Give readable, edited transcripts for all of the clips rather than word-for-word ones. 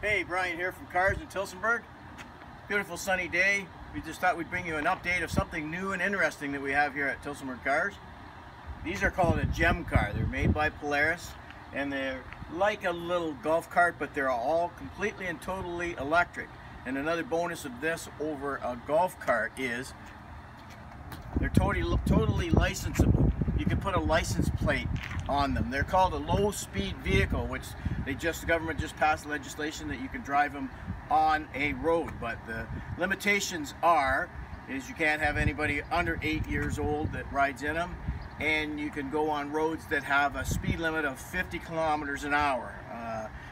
Hey, Bryan here from Cars in Tillsonburg. Beautiful sunny day. We just thought we'd bring you an update of something new and interesting that we have here at Tillsonburg Cars. These are called a gem car. They're made by Polaris and they're like a little golf cart, but they're all completely and totally electric. And another bonus of this over a golf cart is they're totally licensable. You can put a license plate on them. They're called a low-speed vehicle, which the government just passed legislation that you can drive them on a road. But the limitations is you can't have anybody under 8 years old that rides in them, and you can go on roads that have a speed limit of 50 kilometers an hour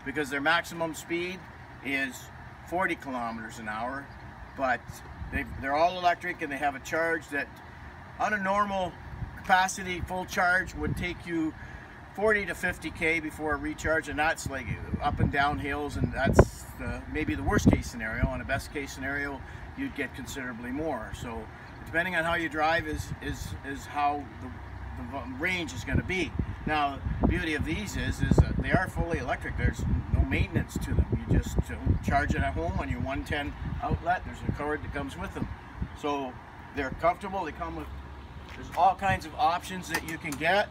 because their maximum speed is 40 kilometers an hour. But they're all electric, and they have a charge that on a normal capacity full charge would take you 40 to 50k before a recharge, and that's like up and down hills, and that's maybe the worst case scenario. On a best case scenario, you'd get considerably more. So depending on how you drive is how the range is going to be. Now the beauty of these is that they are fully electric. There's no maintenance to them. You just charge it at home on your 110 outlet. There's a cord that comes with them, so they're comfortable. They come with, there's all kinds of options that you can get.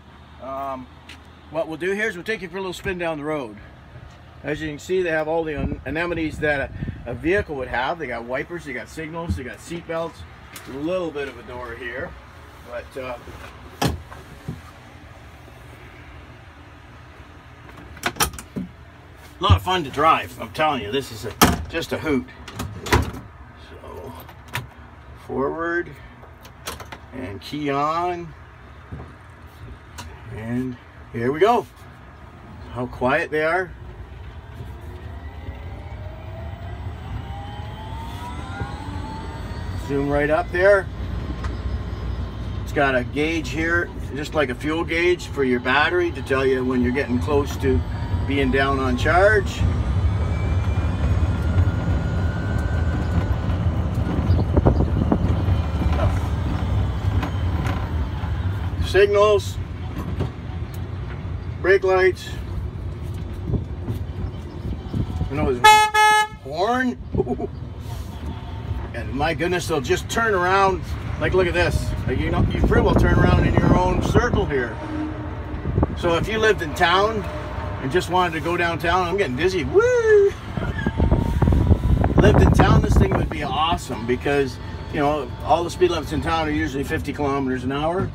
What we'll do here is we'll take you for a little spin down the road. As you can see, they have all the amenities that a vehicle would have. They got wipers, they got signals, they got seat belts, a little bit of a door here, but a lot of fun to drive. I'm telling you, this is just a hoot. So forward and key on, and here we go. How quiet they are. Zoom right up there. It's got a gauge here, just like a fuel gauge for your battery, to tell you when you're getting close to being down on charge. Signals, brake lights, horn, and my goodness, they'll just turn around. Like, look at this. You pretty well turn around in your own circle here. So if you lived in town and just wanted to go downtown, I'm getting dizzy. Woo! Lived in town, this thing would be awesome because, you know, all the speed limits in town are usually 50 kilometers an hour.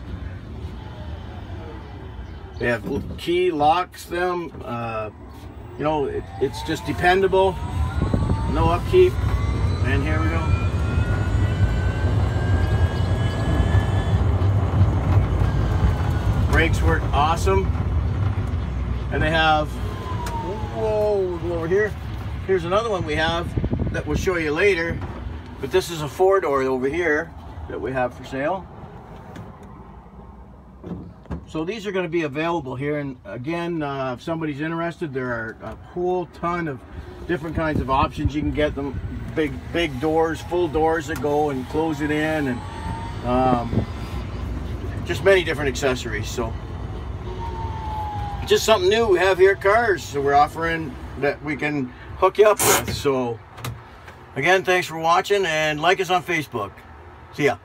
They have key locks them. You know, it's just dependable. No upkeep. And here we go. Brakes work awesome. And they have, whoa, go over here. Here's another one we have that we'll show you later. But this is a 4-door over here that we have for sale. So these are going to be available here, and again, if somebody's interested, there are a whole ton of different kinds of options. You can get them big doors, full doors that go and close it in, and just many different accessories. So just something new we have here at Cars, so we're offering that we can hook you up with. So again, thanks for watching, and like us on Facebook. See ya.